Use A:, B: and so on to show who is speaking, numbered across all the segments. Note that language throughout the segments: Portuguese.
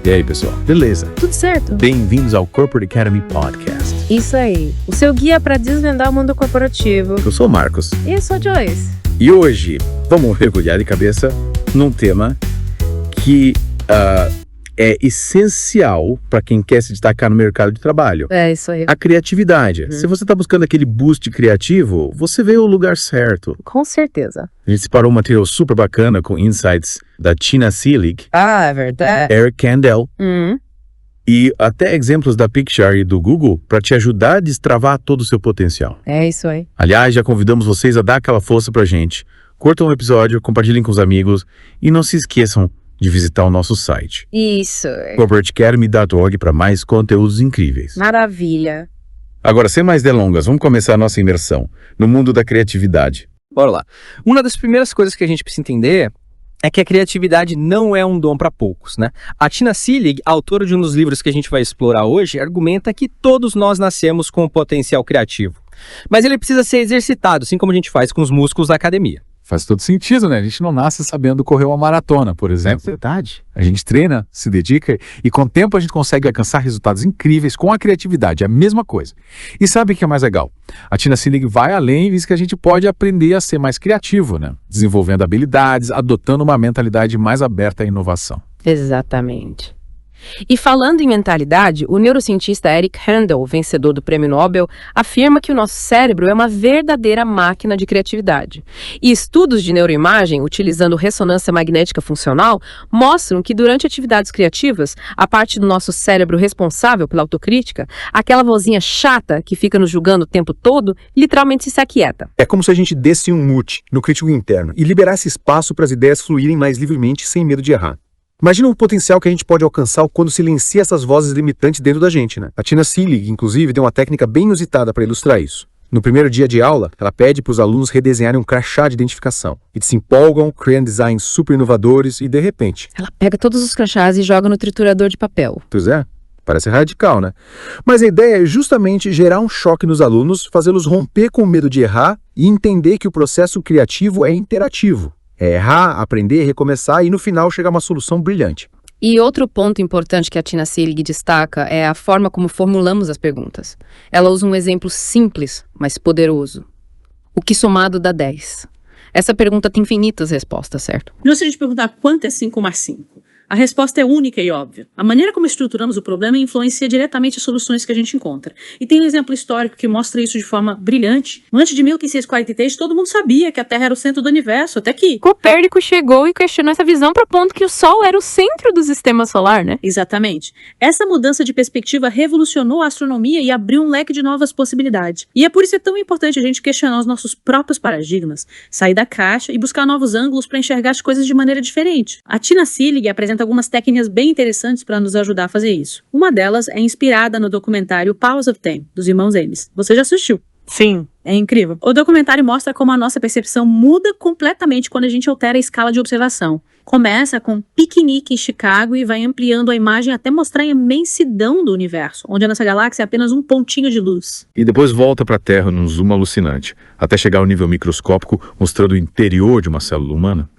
A: E aí, pessoal? Beleza?
B: Tudo certo?
A: Bem-vindos ao Corporate Academy Podcast.
B: Isso aí, o seu guia para desvendar o mundo corporativo.
A: Eu sou o Marcos.
B: E eu sou a Joyce.
A: E hoje vamos mergulhar de cabeça num tema que é essencial para quem quer se destacar no mercado de trabalho.
B: É isso aí.
A: A criatividade. Se você está buscando aquele boost criativo, você veio ao lugar certo.
B: Com certeza.
A: A gente separou um material super bacana com insights da Tina Seelig,
B: Ah, é verdade.
A: Eric Kandel e até exemplos da Picture e do Google para te ajudar a destravar todo o seu potencial.
B: É isso aí.
A: Aliás, já convidamos vocês a dar aquela força pra gente. Curtam o episódio, compartilhem com os amigos e não se esqueçam de visitar o nosso site,
B: Isso.
A: corporateacademy.org, para mais conteúdos incríveis.
B: Maravilha.
A: Agora, sem mais delongas, vamos começar a nossa imersão no mundo da criatividade.
C: Bora lá. Uma das primeiras coisas que a gente precisa entender é que a criatividade não é um dom para poucos, né? A Tina Seelig, autora de um dos livros que a gente vai explorar hoje, argumenta que todos nós nascemos com um potencial criativo. Mas ele precisa ser exercitado, assim como a gente faz com os músculos da academia.
D: Faz todo sentido, né? A gente não nasce sabendo correr uma maratona, por exemplo.
A: É verdade.
D: A gente treina, se dedica e com o tempo a gente consegue alcançar resultados incríveis com a criatividade, é a mesma coisa. E sabe o que é mais legal? A Tina Seelig vai além e diz que a gente pode aprender a ser mais criativo, né? Desenvolvendo habilidades, adotando uma mentalidade mais aberta à inovação.
B: Exatamente. E falando em mentalidade, o neurocientista Eric Kandel, vencedor do Prêmio Nobel, afirma que o nosso cérebro é uma verdadeira máquina de criatividade. E estudos de neuroimagem, utilizando ressonância magnética funcional, mostram que durante atividades criativas, a parte do nosso cérebro responsável pela autocrítica, aquela vozinha chata que fica nos julgando o tempo todo, literalmente se aquieta.
E: É como se a gente desse um mute no crítico interno e liberasse espaço para as ideias fluírem mais livremente sem medo de errar. Imagina o potencial que a gente pode alcançar quando silencia essas vozes limitantes dentro da gente, né? A Tina Seelig, inclusive, deu uma técnica bem inusitada para ilustrar isso. No primeiro dia de aula, ela pede para os alunos redesenharem um crachá de identificação. Eles se empolgam, criam designs super inovadores e, de repente...
B: Ela pega todos os crachás e joga no triturador de papel.
E: Pois é, parece radical, né? Mas a ideia é justamente gerar um choque nos alunos, fazê-los romper com o medo de errar e entender que o processo criativo é interativo. É errar, aprender, recomeçar e no final chegar a uma solução brilhante.
B: E outro ponto importante que a Tina Seelig destaca é a forma como formulamos as perguntas. Ela usa um exemplo simples, mas poderoso. O que somado dá 10? Essa pergunta tem infinitas respostas, certo?
F: Não seria de perguntar quanto é 5 mais 5. A resposta é única e óbvia. A maneira como estruturamos o problema influencia diretamente as soluções que a gente encontra. E tem um exemplo histórico que mostra isso de forma brilhante. Antes de 1543, todo mundo sabia que a Terra era o centro do universo, até que...
B: Copérnico chegou e questionou essa visão para o ponto que o Sol era o centro do sistema solar, né?
F: Exatamente. Essa mudança de perspectiva revolucionou a astronomia e abriu um leque de novas possibilidades. E é por isso que é tão importante a gente questionar os nossos próprios paradigmas, sair da caixa e buscar novos ângulos para enxergar as coisas de maneira diferente. A Tina Seelig apresenta algumas técnicas bem interessantes para nos ajudar a fazer isso. Uma delas é inspirada no documentário Powers of Ten, dos irmãos Amis. Você já assistiu?
B: Sim.
F: É incrível. O documentário mostra como a nossa percepção muda completamente quando a gente altera a escala de observação. Começa com um piquenique em Chicago e vai ampliando a imagem até mostrar a imensidão do universo, onde a nossa galáxia é apenas um pontinho de luz.
A: E depois volta para a Terra num zoom alucinante, até chegar ao nível microscópico, mostrando o interior de uma célula humana.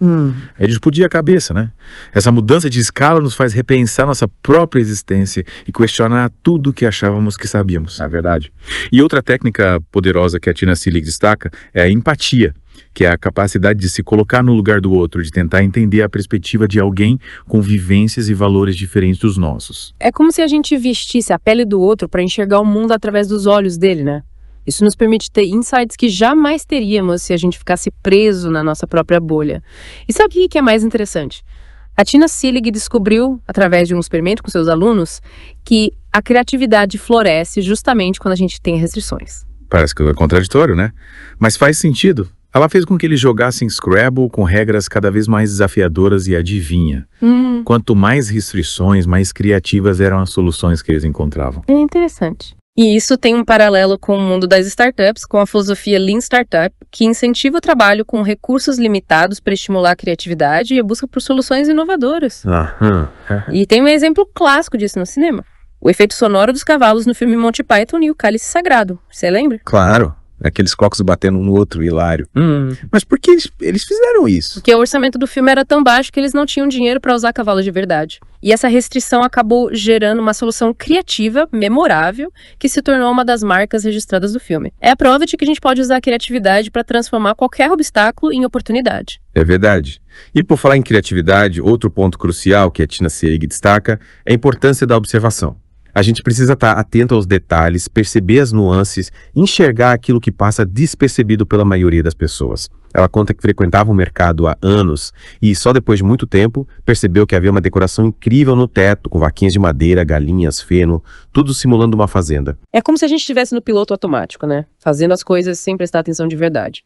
A: É de explodir a cabeça, né? Essa mudança de escala nos faz repensar nossa própria existência e questionar tudo que achávamos que sabíamos. É verdade. E outra técnica poderosa que a Tina Seelig destaca é a empatia, que é a capacidade de se colocar no lugar do outro, de tentar entender a perspectiva de alguém com vivências e valores diferentes dos nossos.
B: É como se a gente vestisse a pele do outro para enxergar o mundo através dos olhos dele, né? Isso nos permite ter insights que jamais teríamos se a gente ficasse preso na nossa própria bolha. E sabe o que é mais interessante? A Tina Seelig descobriu, através de um experimento com seus alunos, que a criatividade floresce justamente quando a gente tem restrições.
A: Parece que é contraditório, né? Mas faz sentido. Ela fez com que eles jogassem Scrabble com regras cada vez mais desafiadoras e adivinha. Quanto mais restrições, mais criativas eram as soluções que eles encontravam.
B: É interessante. E isso tem um paralelo com o mundo das startups, com a filosofia Lean Startup, que incentiva o trabalho com recursos limitados para estimular a criatividade e a busca por soluções inovadoras. E tem um exemplo clássico disso no cinema. O efeito sonoro dos cavalos no filme Monty Python e o Cálice Sagrado. Você lembra?
A: Claro.
E: Aqueles cocos batendo um no outro, hilário. Mas por que eles fizeram isso?
B: Porque o orçamento do filme era tão baixo que eles não tinham dinheiro para usar cavalos de verdade. E essa restrição acabou gerando uma solução criativa, memorável, que se tornou uma das marcas registradas do filme. É a prova de que a gente pode usar a criatividade para transformar qualquer obstáculo em oportunidade.
E: É verdade. E por falar em criatividade, outro ponto crucial que a Tina Seelig destaca é a importância da observação. A gente precisa estar atento aos detalhes, perceber as nuances, enxergar aquilo que passa despercebido pela maioria das pessoas. Ela conta que frequentava o mercado há anos e só depois de muito tempo percebeu que havia uma decoração incrível no teto, com vaquinhas de madeira, galinhas, feno, tudo simulando uma fazenda.
B: É como se a gente estivesse no piloto automático, né? Fazendo as coisas sem prestar atenção de verdade.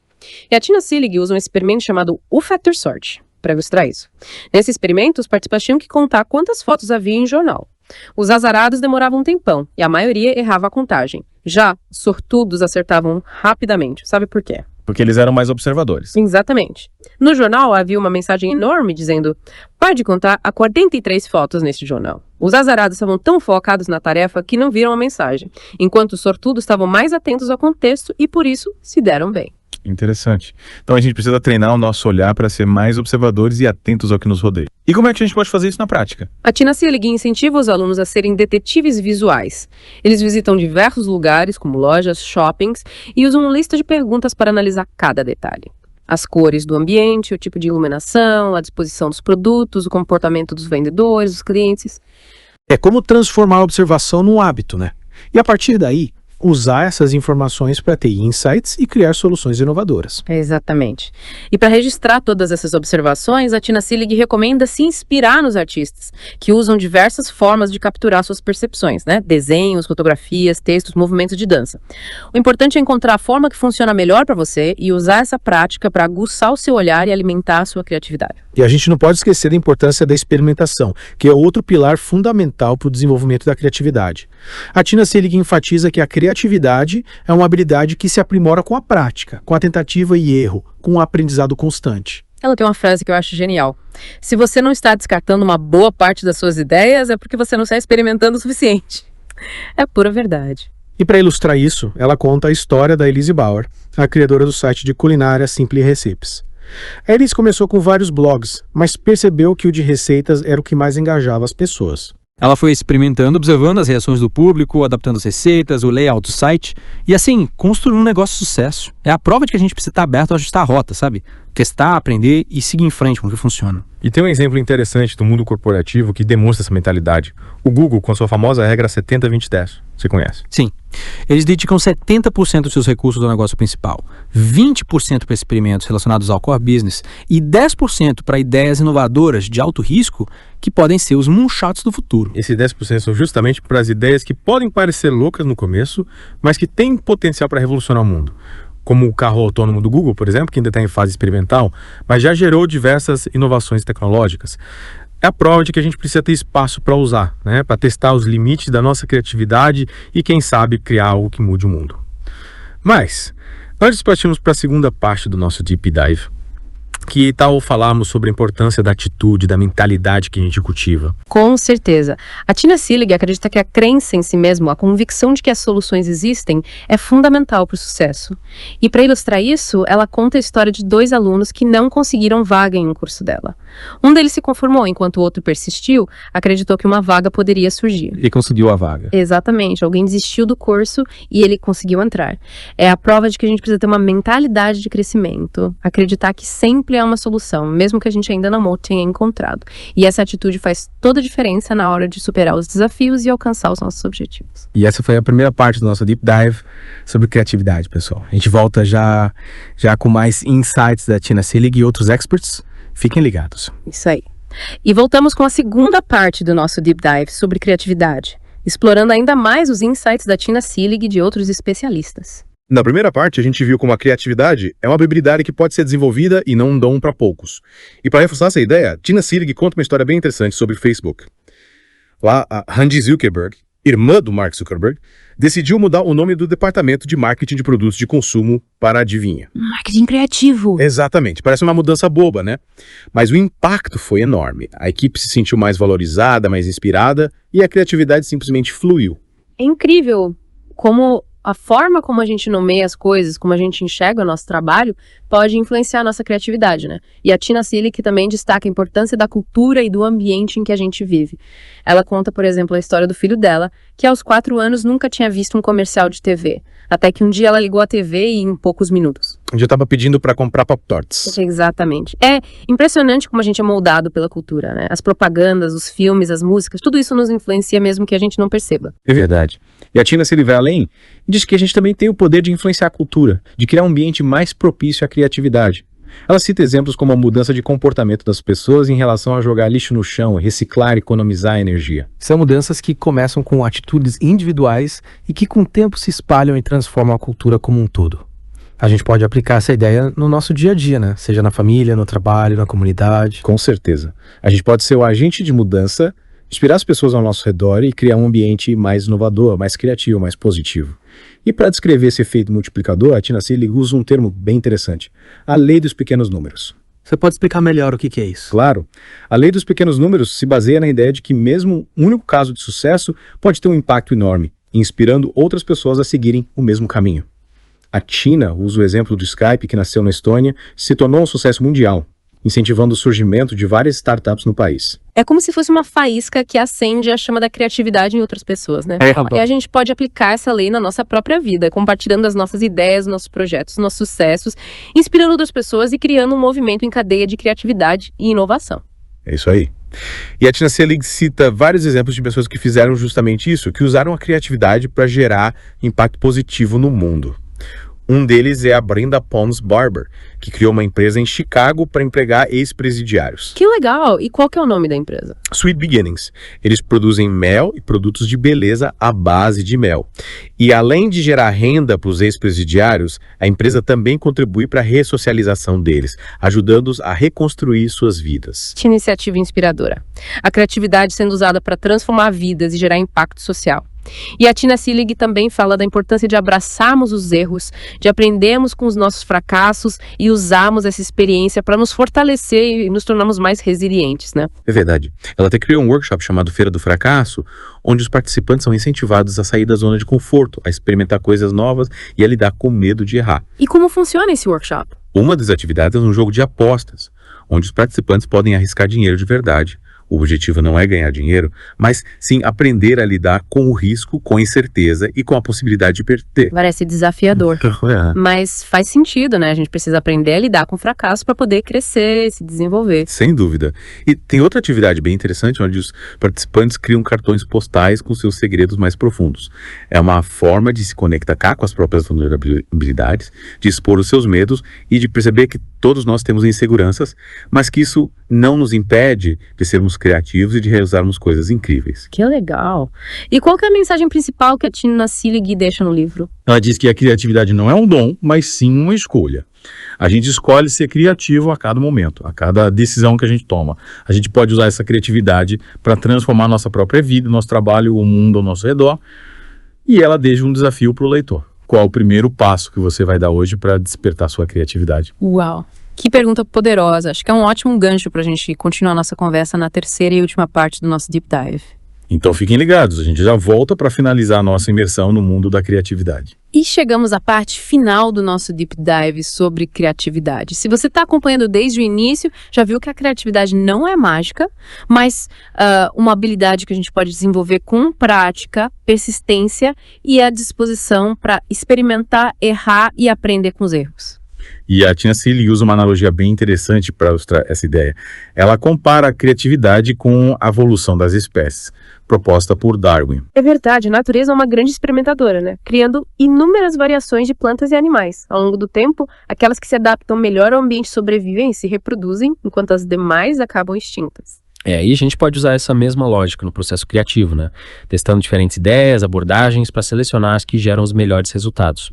B: E a Tina Seelig usa um experimento chamado O-Factor Sort para ilustrar isso. Nesse experimento, os participantes tinham que contar quantas fotos havia em jornal. Os azarados demoravam um tempão e a maioria errava a contagem. Já os sortudos acertavam rapidamente. Sabe por quê?
E: Porque eles eram mais observadores.
B: Exatamente. No jornal havia uma mensagem enorme dizendo: pare de contar, há 43 fotos neste jornal. Os azarados estavam tão focados na tarefa que não viram a mensagem, enquanto os sortudos estavam mais atentos ao contexto e por isso se deram bem.
A: Interessante. Então a gente precisa treinar o nosso olhar para ser mais observadores e atentos ao que nos rodeia. E como é que a gente pode fazer isso na prática?
B: A Tina Seelig incentiva os alunos a serem detetives visuais. Eles visitam diversos lugares, como lojas, shoppings, e usam uma lista de perguntas para analisar cada detalhe. As cores do ambiente, o tipo de iluminação, a disposição dos produtos, o comportamento dos vendedores, dos clientes.
G: É como transformar a observação num hábito, né? E a partir daí, usar essas informações para ter insights e criar soluções inovadoras.
B: Exatamente. E para registrar todas essas observações, a Tina Seelig recomenda se inspirar nos artistas, que usam diversas formas de capturar suas percepções, né? Desenhos, fotografias, textos, movimentos de dança. O importante é encontrar a forma que funciona melhor para você e usar essa prática para aguçar o seu olhar e alimentar a sua criatividade.
G: E a gente não pode esquecer da importância da experimentação, que é outro pilar fundamental para o desenvolvimento da criatividade. A Tina Seelig enfatiza que a criatividade é uma habilidade que se aprimora com a prática, com a tentativa e erro, com o aprendizado constante.
B: Ela tem uma frase que eu acho genial. Se você não está descartando uma boa parte das suas ideias, é porque você não está experimentando o suficiente. É pura verdade.
G: E para ilustrar isso, ela conta a história da Elise Bauer, a criadora do site de culinária Simply Recipes. A Elise começou com vários blogs, mas percebeu que o de receitas era o que mais engajava as pessoas.
C: Ela foi experimentando, observando as reações do público, adaptando as receitas, o layout do site e assim, construindo um negócio de sucesso. É a prova de que a gente precisa estar aberto a ajustar a rota, sabe? Testar, aprender e seguir em frente com o que funciona.
A: E tem um exemplo interessante do mundo corporativo que demonstra essa mentalidade. O Google, com a sua famosa regra 70-20-10. Você conhece?
C: Sim. Eles dedicam 70% dos seus recursos ao negócio principal, 20% para experimentos relacionados ao core business e 10% para ideias inovadoras de alto risco que podem ser os moonshots do futuro.
A: Esses 10% são justamente para as ideias que podem parecer loucas no começo, mas que têm potencial para revolucionar o mundo. Como o carro autônomo do Google, por exemplo, que ainda está em fase experimental, mas já gerou diversas inovações tecnológicas. É a prova de que a gente precisa ter espaço para usar, né? Para testar os limites da nossa criatividade e, quem sabe, criar algo que mude o mundo. Mas, antes partimos para a segunda parte do nosso Deep Dive. Que tal falarmos sobre a importância da atitude, da mentalidade que a gente cultiva?
B: Com certeza. A Tina Seelig acredita que a crença em si mesmo, a convicção de que as soluções existem, é fundamental para o sucesso. E para ilustrar isso, ela conta a história de 2 alunos que não conseguiram vaga em um curso dela. Um deles se conformou, enquanto o outro persistiu, acreditou que uma vaga poderia surgir.
C: E conseguiu a vaga.
B: Exatamente. Alguém desistiu do curso e ele conseguiu entrar. É a prova de que a gente precisa ter uma mentalidade de crescimento, acreditar que sempre é uma solução, mesmo que a gente ainda não tenha encontrado. E essa atitude faz toda a diferença na hora de superar os desafios e alcançar os nossos objetivos.
E: E essa foi a primeira parte do nosso Deep Dive sobre criatividade, pessoal. A gente volta já com mais insights da Tina Seelig e outros experts. Fiquem ligados.
B: Isso aí. E voltamos com a segunda parte do nosso Deep Dive sobre criatividade, explorando ainda mais os insights da Tina Seelig e de outros especialistas.
H: Na primeira parte, a gente viu como a criatividade é uma habilidade que pode ser desenvolvida e não um dom para poucos. E para reforçar essa ideia, Tina Seelig conta uma história bem interessante sobre o Facebook. Lá, a Andy Zuckerberg, irmã do Mark Zuckerberg, decidiu mudar o nome do departamento de marketing de produtos de consumo para, adivinha?
B: Marketing criativo.
H: Exatamente, parece uma mudança boba, né? Mas o impacto foi enorme. A equipe se sentiu mais valorizada, mais inspirada e a criatividade simplesmente fluiu.
B: É incrível como A forma como a gente nomeia as coisas, como a gente enxerga o nosso trabalho, pode influenciar a nossa criatividade, né? E a Tina Selig também destaca a importância da cultura e do ambiente em que a gente vive. Ela conta, por exemplo, a história do filho dela, que aos 4 anos nunca tinha visto um comercial de TV. Até que um dia ela ligou a TV e em poucos minutos.
H: Onde eu tava pedindo pra comprar Pop-Tarts.
B: Exatamente. É impressionante como a gente é moldado pela cultura, né? As propagandas, os filmes, as músicas, tudo isso nos influencia mesmo que a gente não perceba.
H: É verdade. E a Tina Selig vai além e diz que a gente também tem o poder de influenciar a cultura, de criar um ambiente mais propício à criatividade. Ela cita exemplos como a mudança de comportamento das pessoas em relação a jogar lixo no chão, reciclar e economizar energia.
C: São mudanças que começam com atitudes individuais e que com o tempo se espalham e transformam a cultura como um todo. A gente pode aplicar essa ideia no nosso dia a dia, né? Seja na família, no trabalho, na comunidade.
H: Com certeza. A gente pode ser o agente de mudança, inspirar as pessoas ao nosso redor e criar um ambiente mais inovador, mais criativo, mais positivo. E para descrever esse efeito multiplicador, a Tina Selig usa um termo bem interessante: a lei dos pequenos números.
C: Você pode explicar melhor o que é isso?
H: Claro, a lei dos pequenos números se baseia na ideia de que mesmo um único caso de sucesso pode ter um impacto enorme, inspirando outras pessoas a seguirem o mesmo caminho. A Tina usa o exemplo do Skype, que nasceu na Estônia, se tornou um sucesso mundial, incentivando o surgimento de várias startups no país.
B: É como se fosse uma faísca que acende a chama da criatividade em outras pessoas, né? E a gente pode aplicar essa lei na nossa própria vida, compartilhando as nossas ideias, nossos projetos, nossos sucessos, inspirando outras pessoas e criando um movimento em cadeia de criatividade e inovação.
H: É isso aí. E a Tina Selig cita vários exemplos de pessoas que fizeram justamente isso, que usaram a criatividade para gerar impacto positivo no mundo. Um deles é a Brenda Pons Barber, que criou uma empresa em Chicago para empregar ex-presidiários.
B: Que legal! E qual que é o nome da empresa?
H: Sweet Beginnings. Eles produzem mel e produtos de beleza à base de mel. E além de gerar renda para os ex-presidiários, a empresa também contribui para a ressocialização deles, ajudando-os a reconstruir suas vidas.
B: Que iniciativa inspiradora. A criatividade sendo usada para transformar vidas e gerar impacto social. E a Tina Selig também fala da importância de abraçarmos os erros, de aprendermos com os nossos fracassos e usarmos essa experiência para nos fortalecer e nos tornarmos mais resilientes, né?
A: É verdade. Ela até criou um workshop chamado Feira do Fracasso, onde os participantes são incentivados a sair da zona de conforto, a experimentar coisas novas e a lidar com medo de errar.
B: E como funciona esse workshop?
A: Uma das atividades é um jogo de apostas, onde os participantes podem arriscar dinheiro de verdade. O objetivo não é ganhar dinheiro, mas sim aprender a lidar com o risco, com a incerteza e com a possibilidade de perder.
B: Parece desafiador, mas faz sentido, né? A gente precisa aprender a lidar com o fracasso para poder crescer, se desenvolver.
A: Sem dúvida. E tem outra atividade bem interessante, onde os participantes criam cartões postais com seus segredos mais profundos. É uma forma de se conectar com as próprias vulnerabilidades, de expor os seus medos e de perceber que todos nós temos inseguranças, mas que isso não nos impede de sermos criativos e de realizarmos coisas incríveis.
B: Que legal! E qual que é a mensagem principal que a Tina Selig deixa no livro?
A: Ela diz que a criatividade não é um dom, mas sim uma escolha. A gente escolhe ser criativo a cada momento, a cada decisão que a gente toma. A gente pode usar essa criatividade para transformar a nossa própria vida, nosso trabalho, o mundo ao nosso redor. E ela deixa um desafio para o leitor. Qual o primeiro passo que você vai dar hoje para despertar sua criatividade?
B: Uau! Que pergunta poderosa. Acho que é um ótimo gancho para a gente continuar a nossa conversa na terceira e última parte do nosso Deep Dive.
A: Então fiquem ligados, a gente já volta para finalizar a nossa imersão no mundo da criatividade.
B: E chegamos à parte final do nosso Deep Dive sobre criatividade. Se você está acompanhando desde o início, já viu que a criatividade não é mágica, mas uma habilidade que a gente pode desenvolver com prática, persistência e a disposição para experimentar, errar e aprender com os erros.
A: E a Tina Selig usa uma analogia bem interessante para ilustrar essa ideia. Ela compara a criatividade com a evolução das espécies, proposta por Darwin.
B: É verdade, a natureza é uma grande experimentadora, né? Criando inúmeras variações de plantas e animais. Ao longo do tempo, aquelas que se adaptam melhor ao ambiente sobrevivem e se reproduzem, enquanto as demais acabam extintas.
C: E a gente pode usar essa mesma lógica no processo criativo, né? Testando diferentes ideias, abordagens para selecionar as que geram os melhores resultados.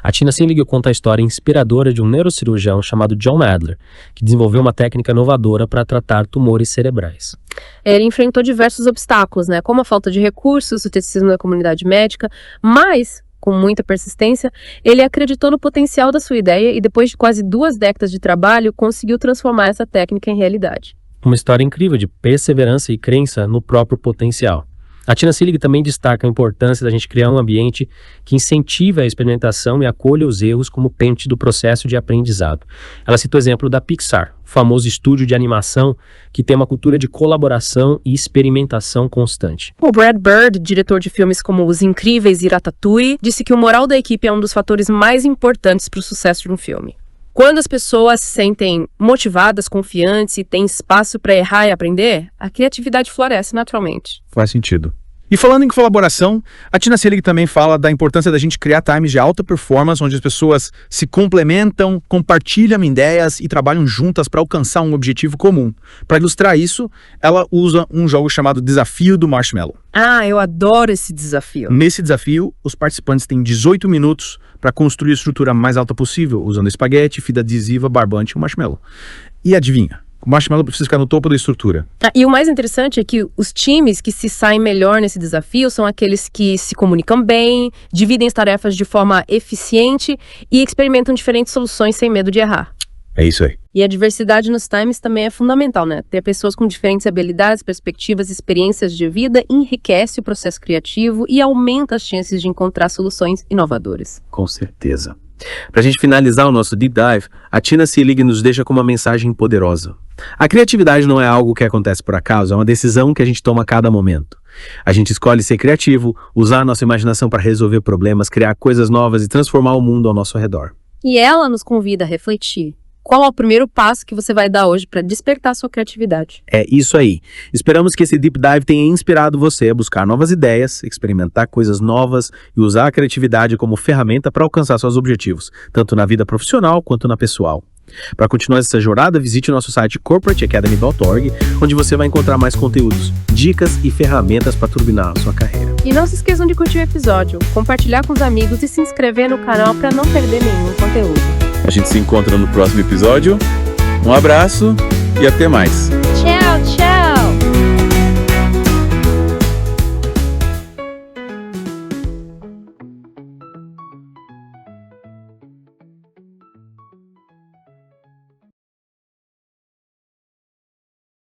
C: A Tina Selig conta a história inspiradora de um neurocirurgião chamado John Adler, que desenvolveu uma técnica inovadora para tratar tumores cerebrais.
B: Ele enfrentou diversos obstáculos, né, como a falta de recursos, o ceticismo da comunidade médica, mas, com muita persistência, ele acreditou no potencial da sua ideia e depois de quase 2 décadas de trabalho, conseguiu transformar essa técnica em realidade.
C: Uma história incrível de perseverança e crença no próprio potencial. A Tina Seelig também destaca a importância da gente criar um ambiente que incentive a experimentação e acolha os erros como parte do processo de aprendizado. Ela cita o exemplo da Pixar, o famoso estúdio de animação que tem uma cultura de colaboração e experimentação constante.
B: O Brad Bird, diretor de filmes como Os Incríveis e Ratatouille, disse que o moral da equipe é um dos fatores mais importantes para o sucesso de um filme. Quando as pessoas se sentem motivadas, confiantes e têm espaço para errar e aprender, a criatividade floresce naturalmente.
H: Faz sentido. E falando em colaboração, a Tina Seelig também fala da importância da gente criar times de alta performance, onde as pessoas se complementam, compartilham ideias e trabalham juntas para alcançar um objetivo comum. Para ilustrar isso, ela usa um jogo chamado Desafio do Marshmallow.
B: Ah, eu adoro esse desafio.
H: Nesse desafio, os participantes têm 18 minutos para construir a estrutura mais alta possível, usando espaguete, fita adesiva, barbante e um marshmallow. E adivinha? O marshmallow precisa ficar no topo da estrutura.
B: E o mais interessante é que os times que se saem melhor nesse desafio são aqueles que se comunicam bem, dividem as tarefas de forma eficiente e experimentam diferentes soluções sem medo de errar.
H: É isso aí.
B: E a diversidade nos times também é fundamental, né? Ter pessoas com diferentes habilidades, perspectivas, experiências de vida enriquece o processo criativo e aumenta as chances de encontrar soluções inovadoras.
C: Com certeza. Para a gente finalizar o nosso Deep Dive, a Tina Seelig nos deixa com uma mensagem poderosa. A criatividade não é algo que acontece por acaso, é uma decisão que a gente toma a cada momento. A gente escolhe ser criativo, usar a nossa imaginação para resolver problemas, criar coisas novas e transformar o mundo ao nosso redor.
B: E ela nos convida a refletir. Qual é o primeiro passo que você vai dar hoje para despertar sua criatividade?
C: É isso aí. Esperamos que esse Deep Dive tenha inspirado você a buscar novas ideias, experimentar coisas novas e usar a criatividade como ferramenta para alcançar seus objetivos, tanto na vida profissional quanto na pessoal. Para continuar essa jornada, visite o nosso site corporateacademy.org, onde você vai encontrar mais conteúdos, dicas e ferramentas para turbinar a sua carreira.
B: E não se esqueçam de curtir o episódio, compartilhar com os amigos e se inscrever no canal para não perder nenhum conteúdo.
A: A gente se encontra no próximo episódio. Um abraço e até mais.
B: Tchau, tchau!